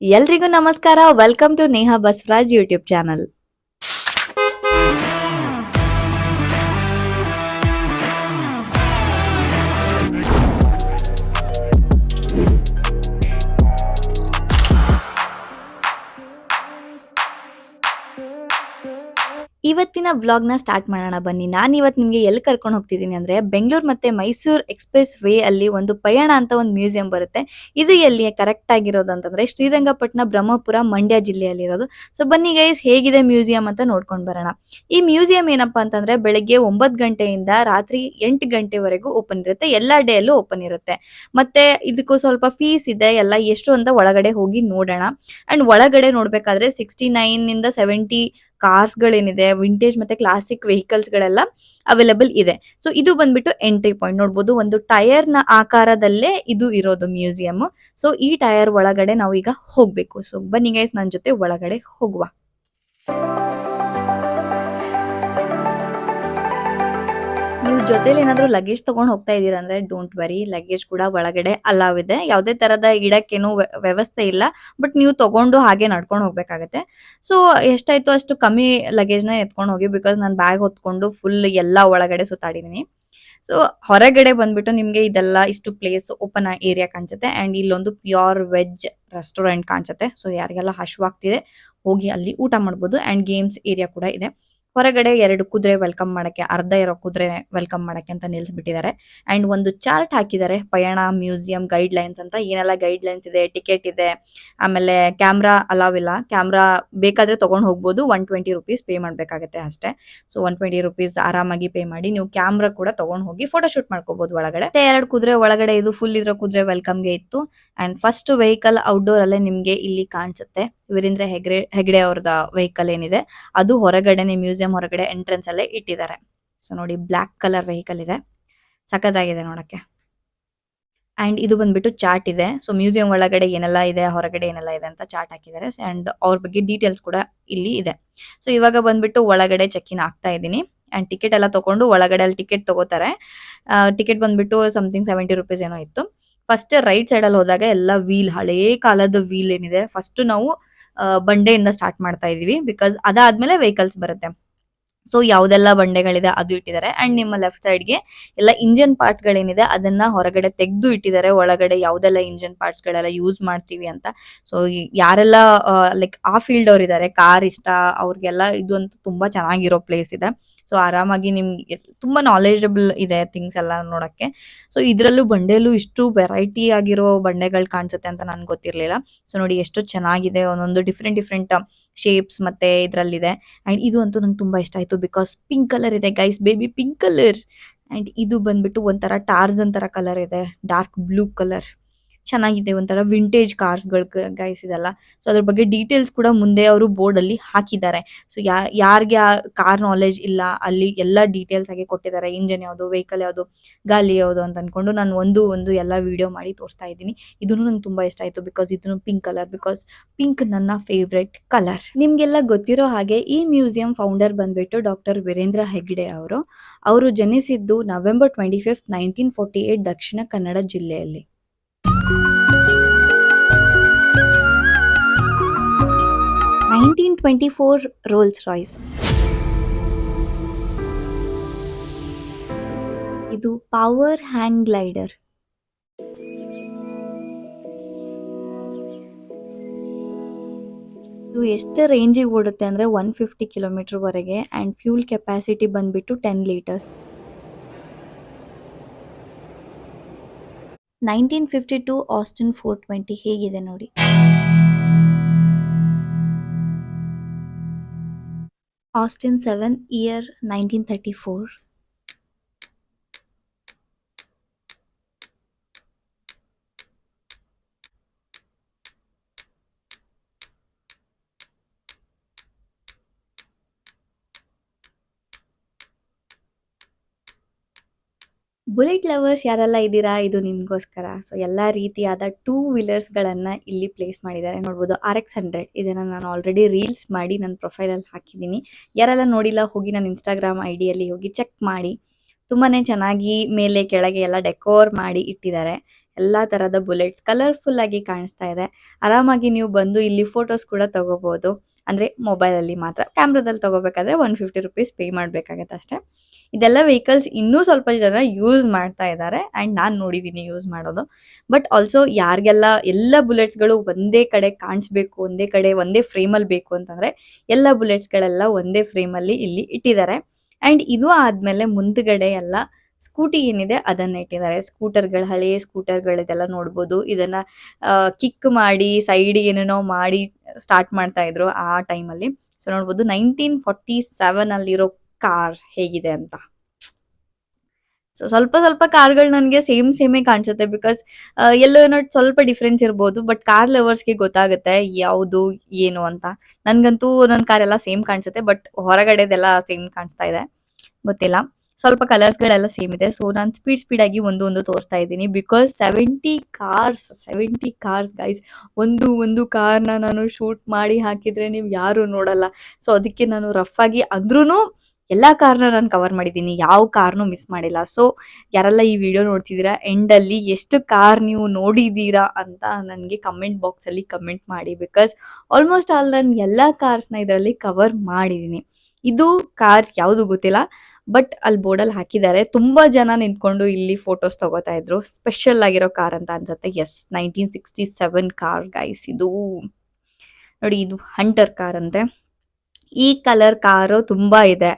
ಎಲ್ರಿಗೂ ನಮಸ್ಕಾರ. Welcome to Neha Basavaraj YouTube channel. ಇವತ್ತಿನ ವ್ಲಾಗ್‌ನ ಸ್ಟಾರ್ಟ್ ಮಾಡೋಣ ಬನ್ನಿ. ನಾನಿವತ್ತು ನಿಮ್ಗೆ ಎಲ್ಲಿ ಕರ್ಕೊಂಡು ಹೋಗ್ತಿದ್ದೀನಿ ಅಂದ್ರೆ, ಬೆಂಗಳೂರು ಮತ್ತೆ ಮೈಸೂರು ಎಕ್ಸ್‌ಪ್ರೆಸ್ ವೇ ಅಲ್ಲಿ ಒಂದು ಪಯಣ ಅಂತ ಒಂದು ಮ್ಯೂಸಿಯಂ ಬರುತ್ತೆ. ಇದು ಎಲ್ಲಿ ಕರೆಕ್ಟ್ ಆಗಿರೋದು ಅಂತಂದ್ರೆ ಶ್ರೀರಂಗಪಟ್ಟಣ, ಬ್ರಹ್ಮಪುರ, ಮಂಡ್ಯ ಜಿಲ್ಲೆಯಲ್ಲಿರೋದು. ಸೊ ಬನ್ನಿ ಗೈಸ್, ಹೇಗಿದೆ ಮ್ಯೂಸಿಯಂ ಅಂತ ನೋಡ್ಕೊಂಡು ಬರೋಣ. ಈ ಮ್ಯೂಸಿಯಂ ಏನಪ್ಪಾ ಅಂತಂದ್ರೆ ಬೆಳಗ್ಗೆ 9 ಗಂಟೆಯಿಂದ ರಾತ್ರಿ 8 ಗಂಟೆವರೆಗೂ ಓಪನ್ ಇರುತ್ತೆ. ಎಲ್ಲಾ ಡೇ ಅಲ್ಲೂ ಓಪನ್ ಇರುತ್ತೆ. ಮತ್ತೆ ಇದಕ್ಕೂ ಸ್ವಲ್ಪ ಫೀಸ್ ಇದೆ. ಎಲ್ಲ ಎಷ್ಟು ಅಂತ ಒಳಗಡೆ ಹೋಗಿ ನೋಡೋಣ. ಅಂಡ್ ಒಳಗಡೆ ನೋಡ್ಬೇಕಾದ್ರೆ 69 ಇಂದ 70 ಕಾರ್ಸ್ ಗಳೇನಿದೆ, ವಿಂಟೇಜ್ ಮತ್ತೆ ಕ್ಲಾಸಿಕ್ ವೆಹಿಕಲ್ಸ್ ಗಳೆಲ್ಲ ಅವೈಲೇಬಲ್ ಇದೆ. ಸೊ ಇದು ಬಂದ್ಬಿಟ್ಟು ಎಂಟ್ರಿ ಪಾಯಿಂಟ್. ನೋಡ್ಬೋದು, ಒಂದು ಟೈರ್ ನ ಆಕಾರದಲ್ಲೇ ಇದು ಇರೋದು ಮ್ಯೂಸಿಯಂ. ಸೊ ಈ ಟೈರ್ ಒಳಗಡೆ ನಾವು ಈಗ ಹೋಗ್ಬೇಕು. ಸೊ ಬನ್ನಿ ಗೈಸ್, ನನ್ನ ಜೊತೆ ಒಳಗಡೆ ಹೋಗುವ. ನೀವು ಜೊತೆಲಿ ಏನಾದ್ರು ಲಗೇಜ್ ತಗೊಂಡ್ ಹೋಗ್ತಾ ಇದೀರಾ ಅಂದ್ರೆ ಡೋಂಟ್ ವರಿ, ಲಗೇಜ್ ಕೂಡ ಒಳಗಡೆ ಅಲಾವ್ ಇದೆ. ಯಾವುದೇ ತರದ ಇಡಕ್ಕೇನು ವ್ಯವಸ್ಥೆ ಇಲ್ಲ. ಬಟ್ ನೀವು ತಗೊಂಡು ಹಾಗೆ ನಡ್ಕೊಂಡು ಹೋಗ್ಬೇಕಾಗತ್ತೆ. ಸೊ ಎಷ್ಟಾಯ್ತು ಅಷ್ಟು ಕಮ್ಮಿ ಲಗೇಜ್ ನ ಎತ್ಕೊಂಡು ಹೋಗಿ, ಬಿಕಾಸ್ ನಾನು ಬ್ಯಾಗ್ ಹೊತ್ಕೊಂಡು ಫುಲ್ ಎಲ್ಲಾ ಒಳಗಡೆ ಸುತ್ತಾಡಿದೀನಿ. ಸೊ ಹೊರಗಡೆ ಬಂದ್ಬಿಟ್ಟು ನಿಮ್ಗೆ ಇದೆಲ್ಲ ಇಷ್ಟು ಪ್ಲೇಸ್ ಓಪನ್ ಏರಿಯಾ ಕಾಣಿಸುತ್ತೆ. ಅಂಡ್ ಇಲ್ಲೊಂದು ಪ್ಯೂರ್ ವೆಜ್ ರೆಸ್ಟೋರೆಂಟ್ ಕಾಣಿಸುತ್ತೆ. ಸೊ ಯಾರಿಗೆಲ್ಲ ಹಶ್ವಾಗ್ತಿದೆ ಹೋಗಿ ಅಲ್ಲಿ ಊಟ ಮಾಡ್ಬೋದು. ಅಂಡ್ ಗೇಮ್ಸ್ ಏರಿಯಾ ಕೂಡ ಇದೆ. ಹೊರಗಡೆ 2 ಕುದುರೆ ವೆಲ್ಕಮ್ ಮಾಡಕ್ಕೆ, ಅರ್ಧ ಇರೋ ಕುದುರೆ ವೆಲ್ಕಮ್ ಮಾಡಕ್ಕೆ ಅಂತ ನಿಲ್ಸ್ಬಿಟ್ಟಿದ್ದಾರೆ. ಅಂಡ್ ಒಂದು ಚಾರ್ಟ್ ಹಾಕಿದ್ದಾರೆ, ಪಯಣ ಮ್ಯೂಸಿಯಂ ಗೈಡ್ ಲೈನ್ಸ್ ಅಂತ. ಏನೆಲ್ಲ ಗೈಡ್ ಲೈನ್ಸ್ ಇದೆ, ಟಿಕೆಟ್ ಇದೆ, ಆಮೇಲೆ ಕ್ಯಾಮ್ರಾ ಅಲಾವ್ ಇಲ್ಲ. ಕ್ಯಾಮ್ರಾ ಬೇಕಾದ್ರೆ ತಗೊಂಡ್ ಹೋಗ್ಬೋದು. 120 ರುಪೀಸ್ ಪೇ ಮಾಡ್ಬೇಕಾಗತ್ತೆ ಅಷ್ಟೇ. ಸೊ 120 ರುಪೀಸ್ ಆರಾಮಾಗಿ ಪೇ ಮಾಡಿ ನೀವು ಕ್ಯಾಮ್ರಾ ಕೂಡ ತಗೊಂಡ್ ಹೋಗಿ ಫೋಟೋ ಶೂಟ್ ಮಾಡ್ಕೋಬಹುದು ಒಳಗಡೆ. ಮತ್ತೆ 2 ಕುದುರೆ ಒಳಗಡೆ, ಇದು ಫುಲ್ ಇರೋ ಕುದುರೆ ವೆಲ್ಕಮ್ಗೆ ಇತ್ತು. ಅಂಡ್ ಫಸ್ಟ್ ವೆಹಿಕಲ್ ಔಟ್ಡೋರ್ ಅಲ್ಲೇ ನಿಮ್ಗೆ ಇಲ್ಲಿ ಕಾಣಿಸುತ್ತೆ. ವೀರೇಂದ್ರ ಹೆಗ್ಡೆ ಅವ್ರದ ವೆಹಿಕಲ್ ಏನಿದೆ ಅದು ಹೊರಗಡೆನೆ, ಮ್ಯೂಸಿಯಂ ಹೊರಗಡೆ ಎಂಟ್ರೆನ್ಸ್ ಅಲ್ಲೇ ಇಟ್ಟಿದ್ದಾರೆ. ಸೊ ನೋಡಿ, ಬ್ಲಾಕ್ ಕಲರ್ ವೆಹಿಕಲ್ ಇದೆ, ಸಖತ್ತಾಗಿದೆ ನೋಡಕ್ಕೆ. ಅಂಡ್ ಇದು ಬಂದ್ಬಿಟ್ಟು ಚಾರ್ಟ್ ಇದೆ. ಸೊ ಮ್ಯೂಸಿಯಂ ಒಳಗಡೆ ಏನೆಲ್ಲ ಇದೆ, ಹೊರಗಡೆ ಏನೆಲ್ಲ ಇದೆ ಅಂತ ಚಾರ್ಟ್ ಹಾಕಿದ್ದಾರೆ. ಅಂಡ್ ಅವ್ರ ಬಗ್ಗೆ ಡೀಟೇಲ್ಸ್ ಕೂಡ ಇಲ್ಲಿ ಇದೆ. ಸೊ ಇವಾಗ ಬಂದ್ಬಿಟ್ಟು ಒಳಗಡೆ ಚೆಕ್ ಇನ್ ಆಗ್ತಾ ಇದ್ದೀನಿ. ಅಂಡ್ ಟಿಕೆಟ್ ಎಲ್ಲ ತಗೊಂಡು ಒಳಗಡೆ ಅಲ್ಲಿ ಟಿಕೆಟ್ ತಗೋತಾರೆ. ಟಿಕೆಟ್ ಬಂದ್ಬಿಟ್ಟು ಸಮಥಿಂಗ್ 70 ರುಪೀಸ್ ಏನೋ ಇತ್ತು. ಫಸ್ಟ್ ರೈಟ್ ಸೈಡ್ ಅಲ್ಲಿ ಹೋದಾಗ ಎಲ್ಲ ವೀಲ್, ಹಳೇ ಕಾಲದ ವೀಲ್ ಏನಿದೆ, ಫಸ್ಟ್ ನಾವು ಬಂಡೆಯಿಂದ ಸ್ಟಾರ್ಟ್ ಮಾಡ್ತಾ ಇದೀವಿ. ಬಿಕಾಸ್ ಅದಾದ್ಮೇಲೆ ವೆಹಿಕಲ್ಸ್ ಬರುತ್ತೆ. ಸೊ ಯಾವ್ದೆಲ್ಲ ಬಂಡೆಗಳಿದೆ ಅದು ಇಟ್ಟಿದ್ದಾರೆ. ಅಂಡ್ ನಿಮ್ಮ ಲೆಫ್ಟ್ ಸೈಡ್ಗೆ ಎಲ್ಲ ಇಂಜಿನ್ ಪಾರ್ಟ್ಸ್ ಗಳೇನಿದೆ ಅದನ್ನ ಹೊರಗಡೆ ತೆಗೆದು ಇಟ್ಟಿದ್ದಾರೆ. ಒಳಗಡೆ ಯಾವ್ದೆಲ್ಲ ಇಂಜಿನ್ ಪಾರ್ಟ್ಸ್ ಗಳೆಲ್ಲ ಯೂಸ್ ಮಾಡ್ತೀವಿ ಅಂತ. ಸೊ ಯಾರೆಲ್ಲ ಲೈಕ್ ಆ ಫೀಲ್ಡ್ ಅವ್ರು ಇದಾರೆ, ಕಾರ್ ಇಷ್ಟ ಅವ್ರಿಗೆಲ್ಲ ಇದು ಅಂತೂ ತುಂಬಾ ಚೆನ್ನಾಗಿರೋ ಪ್ಲೇಸ್ ಇದೆ. ಸೊ ಆರಾಮಾಗಿ ನಿಮ್ಗೆ ತುಂಬಾ ನಾಲೆಜಬಲ್ ಇದೆ ಥಿಂಗ್ಸ್ ಎಲ್ಲ ನೋಡಕ್ಕೆ. ಸೊ ಇದ್ರಲ್ಲೂ ಬಂಡೆಯಲ್ಲೂ ಇಷ್ಟು ವೆರೈಟಿ ಆಗಿರೋ ಬಂಡೆಗಳು ಕಾಣಿಸುತ್ತೆ ಅಂತ ನನ್ಗೆ ಗೊತ್ತಿರ್ಲಿಲ್ಲ. ಸೊ ನೋಡಿ ಎಷ್ಟು ಚೆನ್ನಾಗಿದೆ, ಒಂದೊಂದು ಡಿಫ್ರೆಂಟ್ ಡಿಫ್ರೆಂಟ್ ಶೇಪ್ಸ್ ಮತ್ತೆ ಇದ್ರಲ್ಲಿದೆ. ಅಂಡ್ ಇದು ಅಂತೂ ನಂಗೆ ತುಂಬಾ ಇಷ್ಟ ಆಯ್ತು, ಬಿಕಾಸ್ ಪಿಂಕ್ ಕಲರ್ ಇದೆ guys, baby pink colour. And ಇದು ಬಂದ್ಬಿಟ್ಟು ಒಂಥರ ಟಾರ್ಜನ್ ತರ ಕಲರ್ ಇದೆ, ಡಾರ್ಕ್ ಬ್ಲೂ ಕಲರ್. ಚೆನ್ನಾಗಿದೆ, ಒಂಥರ ವಿಂಟೇಜ್ ಕಾರ್ಸ್ಗಳು ಗೈಸ್ ಇದೆಲ್ಲ. ಸೊ ಅದ್ರ ಬಗ್ಗೆ ಡೀಟೇಲ್ಸ್ ಕೂಡ ಮುಂದೆ ಅವರು ಬೋರ್ಡ್ ಅಲ್ಲಿ ಹಾಕಿದ್ದಾರೆ. ಸೊ ಯಾರಿಗೆ ಕಾರ್ ನಾಲೆಜ್ ಇಲ್ಲ, ಅಲ್ಲಿ ಎಲ್ಲ ಡೀಟೇಲ್ಸ್ ಆಗಿ ಕೊಟ್ಟಿದ್ದಾರೆ. ಇಂಜಿನ್ ಯಾವುದು, ವೆಹಿಕಲ್ ಯಾವುದು, ಗಾಲಿ ಯಾವುದು ಅಂತ ಅನ್ಕೊಂಡು ನಾನು ಒಂದು ಎಲ್ಲ ವಿಡಿಯೋ ಮಾಡಿ ತೋರಿಸ್ತಾ ಇದ್ದೀನಿ. ಇದನ್ನು ನಂಗೆ ತುಂಬಾ ಇಷ್ಟ ಆಯ್ತು, ಬಿಕಾಸ್ ಇದನ್ನು ಪಿಂಕ್ ಕಲರ್, ಬಿಕಾಸ್ ಪಿಂಕ್ ನನ್ನ ಫೇವ್ರೆಟ್ ಕಲರ್. ನಿಮ್ಗೆಲ್ಲ ಗೊತ್ತಿರೋ ಹಾಗೆ ಈ ಮ್ಯೂಸಿಯಂ ಫೌಂಡರ್ ಬಂದ್ಬಿಟ್ಟು ಡಾಕ್ಟರ್ ವೀರೇಂದ್ರ ಹೆಗ್ಡೆ ಅವರು. ಅವರು ಜನಿಸಿದ್ದು ನವೆಂಬರ್ 25, 1948 ದಕ್ಷಿಣ ಕನ್ನಡ ಜಿಲ್ಲೆಯಲ್ಲಿ. 1924 ರೋಲ್ಸ್ ರಾಯ್ಸ್. ಇದು ಪವರ್ ಹ್ಯಾಂಗ್ ಗ್ಲೈಡರ್. ಇದು ಎಷ್ಟು ರೇಂಜಿಗೆ ಓಡುತ್ತೆ ಅಂದ್ರೆ 150 ಕಿಲೋಮೀಟರ್ ವರೆಗೆ. ಅಂಡ್ ಫ್ಯೂಲ್ ಕೆಪಾಸಿಟಿ ಬಂದ್ಬಿಟ್ಟು 10 ಲೀಟರ್ಸ್. 1952 ಆಸ್ಟಿನ್ 420 ಹೇಗಿದೆ ನೋಡಿ. Austin 7 year 1934. ಬುಲೆಟ್ ಲವರ್ಸ್ ಯಾರೆಲ್ಲ ಇದ್ದೀರಾ, ಇದು ನಿಮ್ಗೋಸ್ಕರ. ಸೊ ಎಲ್ಲಾ ರೀತಿಯಾದ 2 ವೀಲರ್ಸ್ ಗಳನ್ನ ಇಲ್ಲಿ ಪ್ಲೇಸ್ ಮಾಡಿದ್ದಾರೆ. ನೋಡ್ಬೋದು RX 100. ಇದನ್ನ ನಾನು ಆಲ್ರೆಡಿ ರೀಲ್ಸ್ ಮಾಡಿ ನನ್ನ ಪ್ರೊಫೈಲ್ ಅಲ್ಲಿ ಹಾಕಿದ್ದೀನಿ. ಯಾರೆಲ್ಲ ನೋಡಿಲ್ಲ ಹೋಗಿ ನನ್ನ ಇನ್ಸ್ಟಾಗ್ರಾಮ್ ID ಅಲ್ಲಿ ಹೋಗಿ ಚೆಕ್ ಮಾಡಿ. ತುಂಬಾನೇ ಚೆನ್ನಾಗಿ ಮೇಲೆ ಕೆಳಗೆ ಎಲ್ಲ ಡೆಕೋರ್ ಮಾಡಿ ಇಟ್ಟಿದ್ದಾರೆ. ಎಲ್ಲಾ ತರದ ಬುಲೆಟ್ಸ್ ಕಲರ್ಫುಲ್ ಆಗಿ ಕಾಣಿಸ್ತಾ ಇದೆ. ಆರಾಮಾಗಿ ನೀವು ಬಂದು ಇಲ್ಲಿ ಫೋಟೋಸ್ ಕೂಡ ತಗೋಬಹುದು. ಅಂದ್ರೆ ಮೊಬೈಲ್ ಅಲ್ಲಿ ಮಾತ್ರ. ಕ್ಯಾಮ್ರಾದಲ್ಲಿ ತಗೋಬೇಕಾದ್ರೆ ₹150 ಪೇ ಮಾಡ್ಬೇಕಾಗತ್ತೆ ಅಷ್ಟೇ. ಇದೆಲ್ಲ ವೆಹಿಕಲ್ಸ್ ಇನ್ನೂ ಸ್ವಲ್ಪ ಜನ ಯೂಸ್ ಮಾಡ್ತಾ ಇದ್ದಾರೆ ಅಂಡ್ ನಾನ್ ನೋಡಿದೀನಿ ಯೂಸ್ ಮಾಡೋದು. ಬಟ್ ಆಲ್ಸೋ ಯಾರಿಗೆಲ್ಲ ಎಲ್ಲ ಬುಲೆಟ್ಸ್ಗಳು ಒಂದೇ ಕಡೆ ಕಾಣಿಸ್ಬೇಕು, ಒಂದೇ ಕಡೆ ಒಂದೇ ಫ್ರೇಮ್ ಅಲ್ಲಿ ಬೇಕು ಅಂತಂದ್ರೆ ಎಲ್ಲ ಬುಲೆಟ್ಸ್ ಗಳೆಲ್ಲ ಒಂದೇ ಫ್ರೇಮ್ ಅಲ್ಲಿ ಇಲ್ಲಿ ಇಟ್ಟಿದ್ದಾರೆ. ಅಂಡ್ ಇದು ಆದ್ಮೇಲೆ ಮುಂದ್ಗಡೆ ಎಲ್ಲ ಸ್ಕೂಟಿ ಏನಿದೆ ಅದನ್ನ ಇಟ್ಟಿದ್ದಾರೆ. ಸ್ಕೂಟರ್ಗಳು, ಹಳೆಯ ಸ್ಕೂಟರ್ಗಳಿದೆಲ್ಲ ನೋಡ್ಬೋದು. ಇದನ್ನ ಕಿಕ್ ಮಾಡಿ ಸೈಡ್ ಏನೇನೋ ಮಾಡಿ ಸ್ಟಾರ್ಟ್ ಮಾಡ್ತಾ ಇದ್ರು ಆ ಟೈಮಲ್ಲಿ. ಸೊ ನೋಡ್ಬೋದು 1947 ಅಲ್ಲಿರೋ ಕಾರ್ ಹೇಗಿದೆ ಅಂತ. ಸೊ ಸ್ವಲ್ಪ ಸ್ವಲ್ಪ ಕಾರ್ಗಳು ನನಗೆ ಸೇಮ್ ಸೇಮೇ ಕಾಣಿಸುತ್ತೆ. ಬಿಕಾಸ್ ಎಲ್ಲೋ ಏನೋ ಸ್ವಲ್ಪ ಡಿಫ್ರೆನ್ಸ್ ಇರ್ಬೋದು. ಬಟ್ ಕಾರ್ ಲವರ್ಸ್ಗೆ ಗೊತ್ತಾಗುತ್ತೆ ಯಾವುದು ಏನು ಅಂತ. ನನ್ಗಂತೂ ಒಂದೊಂದು ಕಾರ್ ಎಲ್ಲ ಸೇಮ್ ಕಾಣಿಸುತ್ತೆ. ಬಟ್ ಹೊರಗಡೆದೆಲ್ಲ ಸೇಮ್ ಕಾಣಿಸ್ತಾ ಇದೆ, ಗೊತ್ತಿಲ್ಲ. ಸ್ವಲ್ಪ ಕಲರ್ಸ್ ಗಳೆಲ್ಲ ಸೇಮ್ ಇದೆ. ಸೊ ನಾನು ಸ್ಪೀಡ್ ಆಗಿ ಒಂದು ತೋರಿಸ್ತಾ ಇದ್ದೀನಿ. Because 70 cars guys. ಒಂದು ಕಾರ್ನ ನಾನು ಶೂಟ್ ಮಾಡಿ ಹಾಕಿದ್ರೆ ನೀವು ಯಾರು ನೋಡಲ್ಲ. ಸೊ ಅದಕ್ಕೆ ನಾನು ರಫ್ ಆಗಿ ಅಂದ್ರೂನು ಎಲ್ಲಾ ಕಾರ್ನ ನಾನು ಕವರ್ ಮಾಡಿದ್ದೀನಿ, ಯಾವ ಕಾರ್ನು ಮಿಸ್ ಮಾಡಿಲ್ಲ. ಸೊ ಯಾರೆಲ್ಲ ಈ ವಿಡಿಯೋ ನೋಡ್ತಿದ್ದೀರಾ, ಎಂಡ್ ಅಲ್ಲಿ ಎಷ್ಟು ಕಾರ್ ನೀವು ನೋಡಿದೀರಾ ಅಂತ ನನಗೆ ಕಮೆಂಟ್ ಬಾಕ್ಸ್ ಅಲ್ಲಿ ಕಮೆಂಟ್ ಮಾಡಿ. ಬಿಕಾಸ್ ಆಲ್ಮೋಸ್ಟ್ ಆಲ್ ನಾನು ಎಲ್ಲಾ ಕಾರ್ಸ್ನ ಇದರಲ್ಲಿ ಕವರ್ ಮಾಡಿದೀನಿ. ಇದು ಕಾರ್ ಯಾವುದು ಗೊತ್ತಿಲ್ಲ, ಬಟ್ ಅಲ್ಲಿ ಬೋರ್ಡಲ್ಲಿ ಹಾಕಿದ್ದಾರೆ. ತುಂಬಾ ಜನ ನಿಂತ್ಕೊಂಡು ಇಲ್ಲಿ ಫೋಟೋಸ್ ತಗೋತಾ ಇದ್ರು. ಸ್ಪೆಷಲ್ ಆಗಿರೋ ಕಾರ್ ಅಂತ ಅನ್ಸುತ್ತೆ. ಎಸ್, 1967 ಕಾರ್ ಗೈಸ್ ಇದು. ನೋಡಿ, ಇದು ಹಂಟರ್ ಕಾರ್ ಅಂತೆ. ಈ ಕಲರ್ ಕಾರು ತುಂಬಾ ಇದೆ.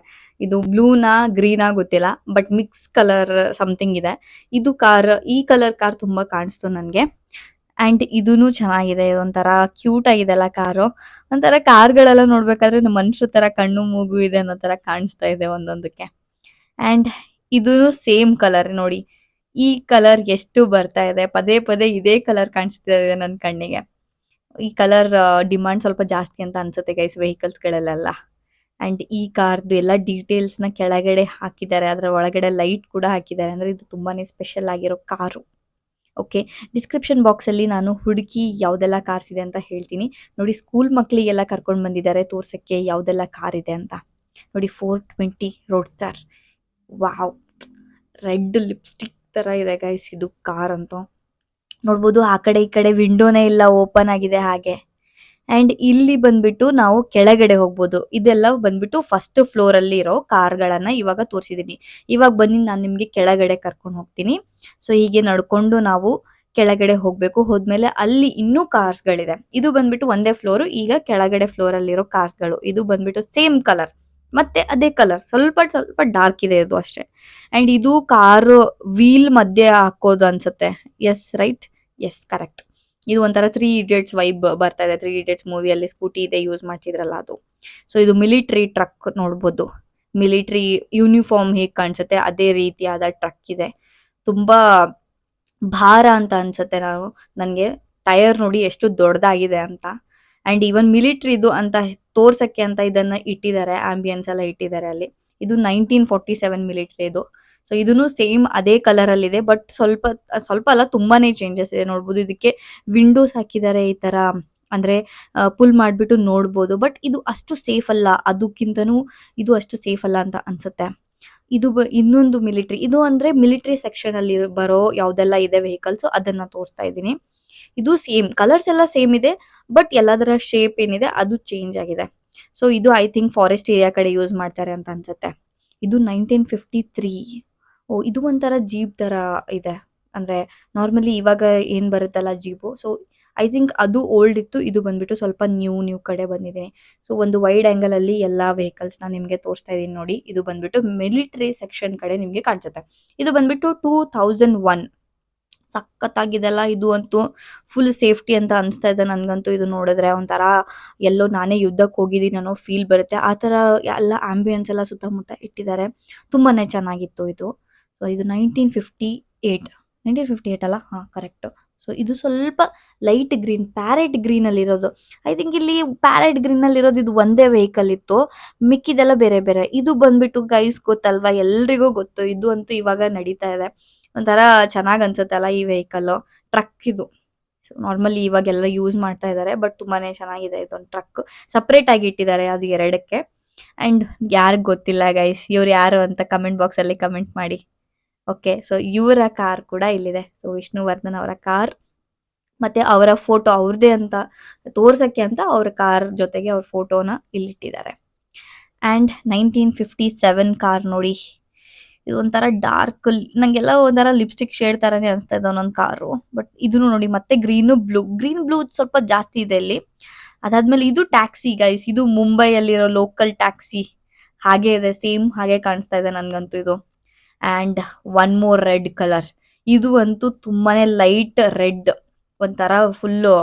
ಇದು ಬ್ಲೂನಾ ಗ್ರೀನಾ ಗೊತ್ತಿಲ್ಲ, ಬಟ್ ಮಿಕ್ಸ್ ಕಲರ್ ಸಮಥಿಂಗ್ ಇದೆ. ಈ ಕಲರ್ ಕಾರ್ ತುಂಬಾ ಕಾಣಿಸ್ತು ನನ್ಗೆ. ಅಂಡ್ ಇದೂನು ಚೆನ್ನಾಗಿದೆ, ಒಂಥರ ಕ್ಯೂಟ್ ಆಗಿದೆಲ್ಲ ಕಾರು. ಒಂಥರ ಕಾರ್ಗಳೆಲ್ಲ ನೋಡ್ಬೇಕಾದ್ರೆ ಮನುಷ್ಯ ತರ ಕಣ್ಣು ಮೂಗು ಇದೆ ಅನ್ನೋ ತರ ಕಾಣಿಸ್ತಾ ಇದೆ ಒಂದೊಂದಕ್ಕೆ. ಅಂಡ್ ಇದೂನು ಸೇಮ್ ಕಲರ್ ನೋಡಿ. ಈ ಕಲರ್ ಎಷ್ಟು ಬರ್ತಾ ಇದೆ, ಪದೇ ಪದೇ ಇದೇ ಕಲರ್ ಕಾಣಿಸ್ತಾ ಇದೆ ನನ್ನ ಕಣ್ಣಿಗೆ. ಈ ಕಲರ್ ಡಿಮಾಂಡ್ ಸ್ವಲ್ಪ ಜಾಸ್ತಿ ಅಂತ ಅನ್ಸುತ್ತೆ ಗೈಸ್ ವೆಹಿಕಲ್ಸ್ ಗಳಲ್ಲೆಲ್ಲ. ಅಂಡ್ ಈ ಕಾರ್ದು ಎಲ್ಲ ಡೀಟೇಲ್ಸ್ ನ ಕೆಳಗಡೆ ಹಾಕಿದ್ದಾರೆ, ಅದರ ಒಳಗಡೆ ಲೈಟ್ ಕೂಡ ಹಾಕಿದ್ದಾರೆ. ಅಂದ್ರೆ ಇದು ತುಂಬಾನೇ ಸ್ಪೆಷಲ್ ಆಗಿರೋ ಕಾರು. ಓಕೆ, ಡಿಸ್ಕ್ರಿಪ್ಷನ್ ಬಾಕ್ಸ್ ಅಲ್ಲಿ ನಾನು ಹುಡುಕಿ ಯಾವ್ದೆಲ್ಲ ಕಾರ್ಸ್ ಇದೆ ಅಂತ ಹೇಳ್ತೀನಿ. ನೋಡಿ, ಸ್ಕೂಲ್ ಮಕ್ಕಳಿಗೆಲ್ಲ ಕರ್ಕೊಂಡು ಬಂದಿದ್ದಾರೆ ತೋರ್ಸಕ್ಕೆ ಯಾವ್ದೆಲ್ಲ ಕಾರ್ ಇದೆ ಅಂತ. ನೋಡಿ, 420 road star. Wow, red lipstick ತರ ಇದೆ ಗೈಸ್ ಇದು ಕಾರ್ ಅಂತೂ. ನೋಡ್ಬೋದು ಆ ಕಡೆ ಈ ಕಡೆ ವಿಂಡೋನೇ ಇಲ್ಲ, ಓಪನ್ ಆಗಿದೆ ಹಾಗೆ. ಅಂಡ್ ಇಲ್ಲಿ ಬಂದ್ಬಿಟ್ಟು ನಾವು ಕೆಳಗಡೆ ಹೋಗ್ಬೋದು. ಇದೆಲ್ಲ ಬಂದ್ಬಿಟ್ಟು ಫಸ್ಟ್ ಫ್ಲೋರ್ ಅಲ್ಲಿ ಇರೋ ಕಾರ್ಗಳನ್ನ ಇವಾಗ ತೋರಿಸಿದೀನಿ. ಇವಾಗ ಬನ್ನಿ ನಾನು ನಿಮ್ಗೆ ಕೆಳಗಡೆ ಕರ್ಕೊಂಡು ಹೋಗ್ತೀನಿ. ಸೊ ಹೀಗೆ ನಡ್ಕೊಂಡು ನಾವು ಕೆಳಗಡೆ ಹೋಗ್ಬೇಕು. ಹೋದ್ಮೇಲೆ ಅಲ್ಲಿ ಇನ್ನೂ ಕಾರ್ಸ್ ಗಳಿದೆ. ಇದು ಬಂದ್ಬಿಟ್ಟು ಒಂದೇ ಫ್ಲೋರ್. ಈಗ ಕೆಳಗಡೆ ಫ್ಲೋರ್ ಅಲ್ಲಿರೋ ಕಾರ್ಸ್ ಗಳು, ಇದು ಬಂದ್ಬಿಟ್ಟು ಸೇಮ್ ಕಲರ್, ಮತ್ತೆ ಅದೇ ಕಲರ್, ಸ್ವಲ್ಪ ಸ್ವಲ್ಪ ಡಾರ್ಕ್ ಇದೆ ಇದು ಅಷ್ಟೇ. ಅಂಡ್ ಇದು ಕಾರು ವೀಲ್ ಮಧ್ಯೆ ಹಾಕೋದು ಅನ್ಸುತ್ತೆ. Yes right, yes correct. ಇದು ಒಂಥರ 3 Idiots ವೈಬ್ ಬರ್ತಾ ಇದೆ. 3 Idiots ಮೂವಿಯಲ್ಲಿ ಸ್ಕೂಟಿ ಇದೆ ಯೂಸ್ ಮಾಡ್ತಿದ್ರಲ್ಲ ಅದು. ಸೊ ಇದು ಮಿಲಿಟರಿ ಟ್ರಕ್ ನೋಡ್ಬೋದು. ಮಿಲಿಟರಿ ಯೂನಿಫಾರ್ಮ್ ಹೇಗ್ ಕಾಣಿಸುತ್ತೆ ಅದೇ ರೀತಿಯಾದ ಟ್ರಕ್ ಇದೆ. ತುಂಬಾ ಭಾರ ಅಂತ ಅನ್ಸುತ್ತೆ. ನನ್ಗೆ ಟೈರ್ ನೋಡಿ ಎಷ್ಟು ದೊಡ್ಡದಾಗಿದೆ ಅಂತ. ಅಂಡ್ ಈವನ್ ಮಿಲಿಟರಿದು ಅಂತ ತೋರ್ಸಕ್ಕೆ ಅಂತ ಇದನ್ನ ಇಟ್ಟಿದ್ದಾರೆ, ಆಂಬಿಯನ್ಸ್ ಎಲ್ಲ ಇಟ್ಟಿದ್ದಾರೆ ಅಲ್ಲಿ. ಇದು 1947 ಮಿಲಿಟರಿ ಇದು. ಸೊ ಇದನ್ನು ಸೇಮ್ ಅದೇ ಕಲರ್ ಅಲ್ಲಿ ಇದೆ. ಬಟ್ ಸ್ವಲ್ಪ ಸ್ವಲ್ಪ ಅಲ್ಲ, ತುಂಬಾನೇ ಚೇಂಜಸ್ ಇದೆ. ನೋಡ್ಬೋದು, ಇದಕ್ಕೆ ವಿಂಡೋಸ್ ಹಾಕಿದ್ದಾರೆ ಈ ತರ, ಅಂದ್ರೆ ಪುಲ್ ಮಾಡ್ಬಿಟ್ಟು ನೋಡ್ಬೋದು. ಬಟ್ ಇದು ಅಷ್ಟು ಸೇಫ್ ಅಲ್ಲ, ಅದಕ್ಕಿಂತನೂ ಇದು ಅಷ್ಟು ಸೇಫ್ ಅಲ್ಲ ಅಂತ ಅನ್ಸುತ್ತೆ. ಇದು ಇನ್ನೊಂದು ಮಿಲಿಟರಿ, ಇದು ಅಂದ್ರೆ ಮಿಲಿಟರಿ ಸೆಕ್ಷನ್ ಅಲ್ಲಿ ಬರೋ ಯಾವ್ದೆಲ್ಲ ಇದೆ ವೆಹಿಕಲ್ಸ್ ಅದನ್ನ ತೋರಿಸ್ತಾ ಇದ್ದೀನಿ. ಇದು ಸೇಮ್ ಕಲರ್ಸ್ ಎಲ್ಲ ಸೇಮ್ ಇದೆ, ಬಟ್ ಎಲ್ಲದರ ಶೇಪ್ ಏನಿದೆ ಅದು ಚೇಂಜ್ ಆಗಿದೆ. ಸೊ ಇದು ಐ ಥಿಂಕ್ ಫಾರೆಸ್ಟ್ ಏರಿಯಾ ಕಡೆ ಯೂಸ್ ಮಾಡ್ತಾರೆ ಅಂತ ಅನ್ಸುತ್ತೆ. ಇದು 1953. ಓ, ಇದು ಒಂಥರ ಜೀಪ್ ತರ ಇದೆ. ಅಂದ್ರೆ ನಾರ್ಮಲಿ ಇವಾಗ ಏನ್ ಬರುತ್ತಲ್ಲ ಜೀಪು, ಸೊ ಐ ಥಿಂಕ್ ಅದು ಓಲ್ಡ್ ಇತ್ತು. ಇದು ಬಂದ್ಬಿಟ್ಟು ಸ್ವಲ್ಪ ನ್ಯೂ ಕಡೆ ಬಂದಿದೆ. ಸೊ ಒಂದು ವೈಡ್ ಆಂಗಲ್ ಅಲ್ಲಿ ಎಲ್ಲಾ ವೆಹಿಕಲ್ಸ್ ನ ನಿಮ್ಗೆ ತೋರಿಸ್ತಾ ಇದೀನಿ ನೋಡಿ. ಇದು ಬಂದ್ಬಿಟ್ಟು ಮಿಲಿಟರಿ ಸೆಕ್ಷನ್ ಕಡೆ ನಿಮ್ಗೆ ಕಾಣಿಸುತ್ತೆ. ಇದು ಬಂದ್ಬಿಟ್ಟು 2001. ಸಖತ್ತಾಗಿದೆಲ್ಲ. ಇದು ಅಂತೂ ಫುಲ್ ಸೇಫ್ಟಿ ಅಂತ ಅನ್ಸ್ತಾ ಇದೆ ನನ್ಗಂತೂ. ಇದು ನೋಡಿದ್ರೆ ಒಂಥರ ಎಲ್ಲೋ ನಾನೇ ಯುದ್ಧಕ್ಕೆ ಹೋಗಿದ್ದೀನಿ ಅನ್ನೋ ಫೀಲ್ ಬರುತ್ತೆ. ಆ ತರ ಎಲ್ಲ ಆಂಬಿಯನ್ಸ್ ಎಲ್ಲ ಸುತ್ತಮುತ್ತ ಇಟ್ಟಿದ್ದಾರೆ. ತುಂಬಾನೇ ಚೆನ್ನಾಗಿತ್ತು ಇದು. ಸೊ ಇದು 1958 ಅಲ್ಲ? ಹಾ, ಕರೆಕ್ಟ್. ಸೊ ಇದು ಸ್ವಲ್ಪ ಲೈಟ್ ಗ್ರೀನ್, ಪ್ಯಾರೆಟ್ ಗ್ರೀನ್ ಅಲ್ಲಿ ಇರೋದು. ಐ ಥಿಂಕ್ ಇಲ್ಲಿ ಪ್ಯಾರೆಟ್ ಗ್ರೀನ್ ಅಲ್ಲಿ ಇರೋದು ಇದು ಒಂದೇ ವೆಹಿಕಲ್ ಇತ್ತು, ಮಿಕ್ಕಿದೆಲ್ಲ ಬೇರೆ ಬೇರೆ. ಇದು ಬಂದ್ಬಿಟ್ಟು ಗೈಸ್ ಗೊತ್ತಲ್ವಾ, ಎಲ್ರಿಗೂ ಗೊತ್ತು. ಇದು ಅಂತೂ ಇವಾಗ ನಡೀತಾ ಇದೆ. ಒಂಥರ ಚೆನ್ನಾಗ್ ಅನ್ಸುತ್ತೆ ಅಲ್ಲ ಈ ವೆಹಿಕಲ್. ಟ್ರಕ್ ಇದು. ಸೊ ನಾರ್ಮಲಿ ಇವಾಗೆಲ್ಲ ಯೂಸ್ ಮಾಡ್ತಾ ಇದ್ದಾರೆ, ಬಟ್ ತುಂಬಾನೇ ಚೆನ್ನಾಗಿದೆ. ಇದೊಂದು ಟ್ರಕ್ ಸಪ್ರೇಟ್ ಆಗಿ ಇಟ್ಟಿದ್ದಾರೆ ಅದು ಎರಡಕ್ಕೆ. ಅಂಡ್ ಯಾರಿಗ್ ಗೊತ್ತಿಲ್ಲ ಗೈಸ್ ಇವ್ರು ಯಾರು ಅಂತ ಕಮೆಂಟ್ ಬಾಕ್ಸ್ ಅಲ್ಲಿ ಕಮೆಂಟ್ ಮಾಡಿ. ಓಕೆ, ಸೊ ಇವರ ಕಾರ್ ಕೂಡ ಇಲ್ಲಿದೆ. ಸೊ ವಿಷ್ಣುವರ್ಧನ್ ಅವರ ಕಾರ್ ಮತ್ತೆ ಅವರ ಫೋಟೋ ಅವ್ರದೇ ಅಂತ ತೋರ್ಸಕ್ಕೆ ಅಂತ ಅವ್ರ ಕಾರ್ ಜೊತೆಗೆ ಅವ್ರ ಫೋಟೋನ ಇಲ್ಲಿಟ್ಟಿದ್ದಾರೆ. ಅಂಡ್ 1957 ಕಾರ್ ನೋಡಿ. ಇದು ಒಂಥರ ಡಾರ್ಕ್, ನಂಗೆಲ್ಲ ಒಂಥರ ಲಿಪ್ಸ್ಟಿಕ್ ಶೇಡ್ ತರಾನೇ ಅನಿಸ್ತಾ ಇದೆ ಒಂದೊಂದು ಕಾರು. ಬಟ್ ಇದನ್ನು ನೋಡಿ, ಮತ್ತೆ ಗ್ರೀನ್ ಬ್ಲೂ ಸ್ವಲ್ಪ ಜಾಸ್ತಿ ಇದೆ ಇಲ್ಲಿ. ಅದಾದ್ಮೇಲೆ ಇದು ಟ್ಯಾಕ್ಸಿ ಗೈಸ್, ಇದು ಮುಂಬೈಯಲ್ಲಿರೋ ಲೋಕಲ್ ಟ್ಯಾಕ್ಸಿ ಹಾಗೆ ಇದೆ, ಸೇಮ್ ಹಾಗೆ ಕಾಣಿಸ್ತಾ ಇದೆ ನನ್ಗಂತೂ ಇದು. And one more red colour, ಇದು ಅಂತೂ ತುಂಬಾನೇ ಲೈಟ್ ರೆಡ್, ಒಂಥರ ಫುಲ್ಲು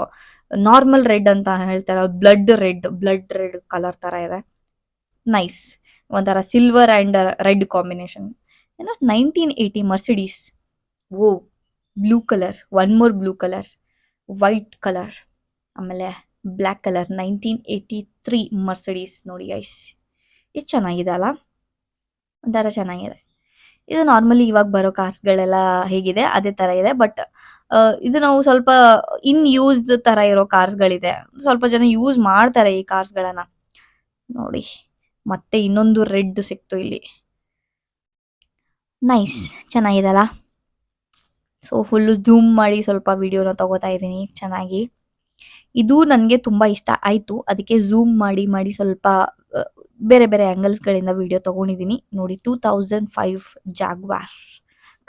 ನಾರ್ಮಲ್ ರೆಡ್ ಅಂತ ಹೇಳ್ತಾರೆ, ಬ್ಲಡ್ ರೆಡ್ ಕಲರ್ ತರ ಇದೆ. ನೈಸ್, ಒಂಥರ ಸಿಲ್ವರ್ ಅಂಡ್ ರೆಡ್ ಕಾಂಬಿನೇಷನ್. ಏನೋ 1980 ಮರ್ಸಿಡೀಸ್. ಓ, blue colour, one more blue colour, white colour, ಆಮೇಲೆ ಬ್ಲ್ಯಾಕ್ ಕಲರ್. 1983 ಮರ್ಸಿಡೀಸ್ ನೋಡಿ ಗೈಸ್. ಇದು ಚೆನ್ನಾಗಿದೆ ಅಲ್ಲ, ಒಂಥರ ಚೆನ್ನಾಗಿದೆ. ಇದು ನಾರ್ಮಲಿ ಇವಾಗ ಬರೋ ಕಾರ್ಸ್ಗಳೆಲ್ಲ ಹೇಗಿದೆ ಅದೇ ತರ ಇದೆ. ಬಟ್ ಇದು ನಾವು ಸ್ವಲ್ಪ ಇನ್ ಯೂಸ್ ತರ ಇರೋ ಕಾರ್ಸ್ಗಳಿದೆ, ಸ್ವಲ್ಪ ಜನ ಯೂಸ್ ಮಾಡ್ತಾರೆ ಈ ಕಾರ್ಸ್ಗಳನ್ನ ನೋಡಿ. ಮತ್ತೆ ಇನ್ನೊಂದು ರೆಡ್ ಸಿಕ್ತು ಇಲ್ಲಿ. ನೈಸ್, ಚೆನ್ನಾಗಿದಲ್ಲ. ಸೊ ಫುಲ್ಲು ಝೂಮ್ ಮಾಡಿ ಸ್ವಲ್ಪ ವಿಡಿಯೋನ ತಗೋತಾ ಇದ್ದೀನಿ ಚೆನ್ನಾಗಿ. ಇದು ನನಗೆ ತುಂಬಾ ಇಷ್ಟ ಆಯ್ತು, ಅದಕ್ಕೆ ಝೂಮ್ ಮಾಡಿ ಸ್ವಲ್ಪ ಬೇರೆ ಬೇರೆ ಆಂಗಲ್ಸ್ಗಳಿಂದ ವಿಡಿಯೋ ತಗೊಂಡಿದ್ದೀನಿ ನೋಡಿ. 2005 ಜಾಗ್ವಾರ್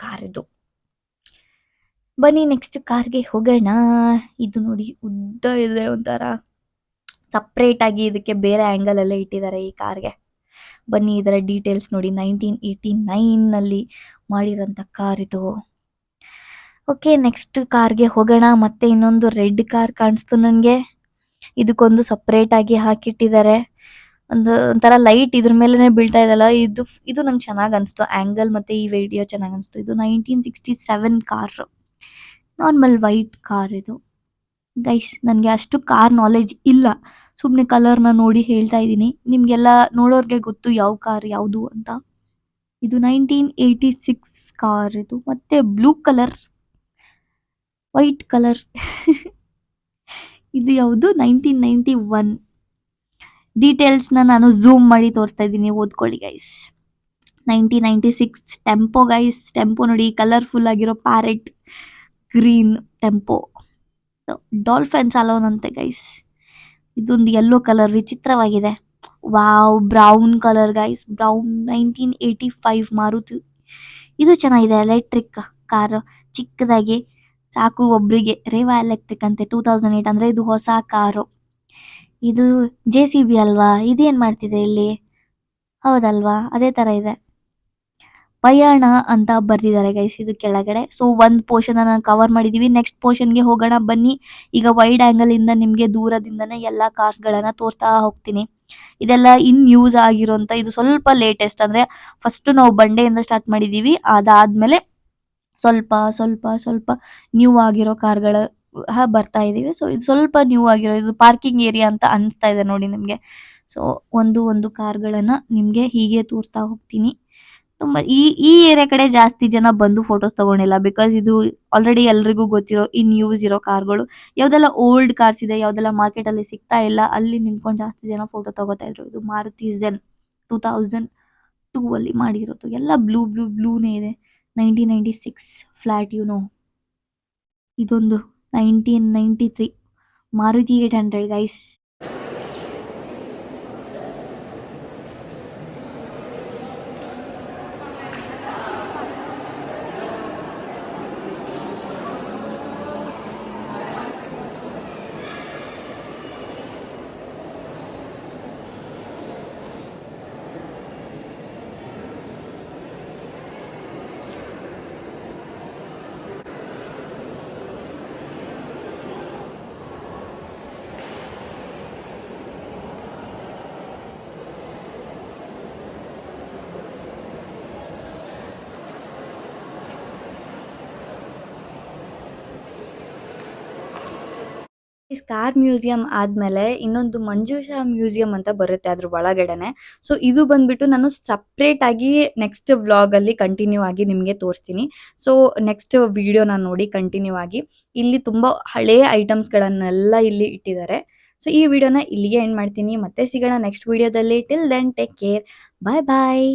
ಕಾರ್ ಇದು. ಬನ್ನಿ ನೆಕ್ಸ್ಟ್ ಕಾರ್ಗೆ ಹೋಗೋಣ. ಇದು ನೋಡಿ, ಉದ್ದ ಇದೆ, ಒಂಥರ ಸಪ್ರೇಟ್ ಆಗಿ ಇದಕ್ಕೆ ಬೇರೆ ಆಂಗಲ್ ಎಲ್ಲ ಇಟ್ಟಿದ್ದಾರೆ ಈ ಕಾರ್ಗೆ. ಬನ್ನಿ ಇದರ ಡೀಟೇಲ್ಸ್ ನೋಡಿ. 1989 ನಲ್ಲಿ ಮಾಡಿರೋಂಥ ಕಾರ್ ಇದು. ಓಕೆ, ನೆಕ್ಸ್ಟ್ ಕಾರ್ಗೆ ಹೋಗೋಣ. ಮತ್ತೆ ಇನ್ನೊಂದು ರೆಡ್ ಕಾರ್ ಕಾಣಿಸ್ತು ನನಗೆ. ಇದಕ್ಕೊಂದು ಸಪ್ರೇಟ್ ಆಗಿ ಹಾಕಿಟ್ಟಿದ್ದಾರೆ, ಒಂಥರ ಲೈಟ್ ಇದ್ರ ಮೇಲೆನೆ ಬೀಳ್ತಾ ಇದಲ್ಲ. ಇದು ನಂಗೆ ಚೆನ್ನಾಗಿ ಅನಿಸ್ತು, ಆಂಗಲ್ ಮತ್ತೆ ಈ ವಿಡಿಯೋ ಚೆನ್ನಾಗಿ ಅನಿಸ್ತು. ಇದು 1967 ಕಾರ್, ನಾರ್ಮಲ್ ವೈಟ್ ಕಾರ್ ಇದು. ಗೈಸ್, ನನಗೆ ಅಷ್ಟು ಕಾರ್ ನಾಲೆಜ್ ಇಲ್ಲ, ಸುಮ್ಮನೆ ಕಲರ್ನ ನೋಡಿ ಹೇಳ್ತಾ ಇದ್ದೀನಿ. ನಿಮ್ಗೆಲ್ಲ ನೋಡೋರ್ಗೆ ಗೊತ್ತು ಯಾವ ಕಾರ್ ಯಾವುದು ಅಂತ. ಇದು 1986 ಕಾರ್ ಇದು. ಮತ್ತೆ ಬ್ಲೂ ಕಲರ್, ವೈಟ್ ಕಲರ್. ಇದು ಯಾವುದು? 1991. ಡೀಟೇಲ್ಸ್ನ ನಾನು ಝೂಮ್ ಮಾಡಿ ತೋರಿಸ್ತಾ ಇದ್ದೀನಿ, ಓದ್ಕೊಳ್ಳಿ ಗೈಸ್. 1996 tempo guys. ಟೆಂಪೋ ನೋಡಿ, ಕಲರ್ಫುಲ್ ಆಗಿರೋ parrot green tempo. Dolphins alone ಅಂತೆ ಗೈಸ್. ಇದೊಂದು ಯೆಲ್ಲೋ ಕಲರ್ ವಿಚಿತ್ರವಾಗಿದೆ. Wow, brown colour guys, brown. 1985 Maruti. ಇದು ಚೆನ್ನಾಗಿದೆ, ಎಲೆಕ್ಟ್ರಿಕ್ ಕಾರ್, ಚಿಕ್ಕದಾಗಿ ಸಾಕು ಒಬ್ರಿಗೆ. ರೇವಾ ಎಲೆಕ್ಟ್ರಿಕ್ ಅಂತೆ, 2008 ಅಂದ್ರೆ ಇದು ಹೊಸ ಕಾರು. ಇದು JCB ಅಲ್ವಾ? ಇದೇನ್ ಮಾಡ್ತಿದೆ ಇಲ್ಲಿ? ಹೌದಲ್ವಾ? ಅದೇ ತರ ಇದೆ. ಪಯಣ ಅಂತ ಬರ್ದಿದ್ದಾರೆ ಗೈಸ್ ಇದು ಕೆಳಗಡೆ. ಸೊ ಒಂದ್ ಪೋರ್ಷನ್ ನಾನು ಕವರ್ ಮಾಡಿದೀವಿ. ನೆಕ್ಸ್ಟ್ ಪೋರ್ಷನ್ಗೆ ಹೋಗೋಣ ಬನ್ನಿ. ಈಗ ವೈಡ್ ಆಂಗಲ್ ಇಂದ ನಿಮ್ಗೆ ದೂರದಿಂದನೇ ಎಲ್ಲಾ ಕಾರ್ಸ್ ಗಳನ್ನ ತೋರಿಸ್ತಾ ಹೋಗ್ತೀನಿ. ಇದೆಲ್ಲ ಇನ್ ಯೂಸ್ ಆಗಿರೋಂತ, ಇದು ಸ್ವಲ್ಪ ಲೇಟೆಸ್ಟ್, ಅಂದ್ರೆ ಫಸ್ಟ್ ನಾವು ಬಂಡೆಯಿಂದ ಸ್ಟಾರ್ಟ್ ಮಾಡಿದೀವಿ, ಅದಾದ್ಮೇಲೆ ಸ್ವಲ್ಪ ಸ್ವಲ್ಪ ಸ್ವಲ್ಪ ನ್ಯೂ ಆಗಿರೋ ಕಾರ್ಗಳ ಬರ್ತಾ ಇದೀವಿ. ಸೊ ಇದು ಸ್ವಲ್ಪ ನ್ಯೂ ಆಗಿರೋ, ಇದು ಪಾರ್ಕಿಂಗ್ ಏರಿಯಾ ಅಂತ ಅನಿಸ್ತಾ ಇದೆ ನೋಡಿ ನಿಮ್ಗೆ. ಸೊ ಒಂದು ಕಾರ್ಗಳನ್ನ ನಿಮ್ಗೆ ಹೀಗೆ ತೋರಿಸ್ತಾ ಹೋಗ್ತೀನಿ. ತುಂಬಾ ಈ ಏರಿಯಾ ಕಡೆ ಜಾಸ್ತಿ ಜನ ಬಂದು ಫೋಟೋಸ್ ತಗೊಂಡಿಲ್ಲ, ಬಿಕಾಸ್ ಇದು ಆಲ್ರೆಡಿ ಎಲ್ರಿಗೂ ಗೊತ್ತಿರೋ ಇನ್ ಯೂಸ್ ಇರೋ ಕಾರ್ಗಳು. ಯಾವ್ದೆಲ್ಲ ಓಲ್ಡ್ ಕಾರ್ಸ್ ಇದೆ, ಯಾವ್ದೆಲ್ಲ ಮಾರ್ಕೆಟ್ ಅಲ್ಲಿ ಸಿಗ್ತಾ ಇಲ್ಲ, ಅಲ್ಲಿ ನಿಂತ್ಕೊಂಡು ಜಾಸ್ತಿ ಜನ ಫೋಟೋ ತಗೋತಾ ಇದ್ರು. ಇದು ಮಾರುತಿ ಝೆನ್ 2002 ಅಲ್ಲಿ ಮಾಡಿರೋದು. ಎಲ್ಲ ಬ್ಲೂನೇ ಇದೆ. 1996 ಫ್ಲಾಟ್ ಇದೊಂದು 1993 ಮಾರುತಿ 800 ಗೈಸ್. ಕಾರ್ ಮ್ಯೂಸಿಯಂ ಆದ್ಮೇಲೆ ಇನ್ನೊಂದು ಮಂಜುಷಾ ಮ್ಯೂಸಿಯಂ ಅಂತ ಬರುತ್ತೆ ಅದ್ರ ಒಳಗಡೆನೆ. ಸೊ ಇದು ಬಂದ್ಬಿಟ್ಟು ನಾನು ಸಪ್ರೇಟ್ ಆಗಿ ನೆಕ್ಸ್ಟ್ ವ್ಲಾಗ್ ಅಲ್ಲಿ ಕಂಟಿನ್ಯೂ ಆಗಿ ನಿಮ್ಗೆ ತೋರಿಸ್ತೀನಿ. ಸೊ ನೆಕ್ಸ್ಟ್ ವಿಡಿಯೋನ ನೋಡಿ ಕಂಟಿನ್ಯೂ ಆಗಿ. ಇಲ್ಲಿ ತುಂಬಾ ಹಳೆಯ ಐಟಮ್ಸ್ ಗಳನ್ನೆಲ್ಲ ಇಲ್ಲಿ ಇಟ್ಟಿದ್ದಾರೆ. ಸೊ ಈ ವಿಡಿಯೋನ ಇಲ್ಲಿಗೆ ಎಂಡ್ ಮಾಡ್ತೀನಿ. ಮತ್ತೆ ಸಿಗೋಣ ನೆಕ್ಸ್ಟ್ ವಿಡಿಯೋದಲ್ಲಿ. ಟಿಲ್ ದೆನ್ ಟೇಕ್ ಕೇರ್, ಬಾಯ್ ಬಾಯ್.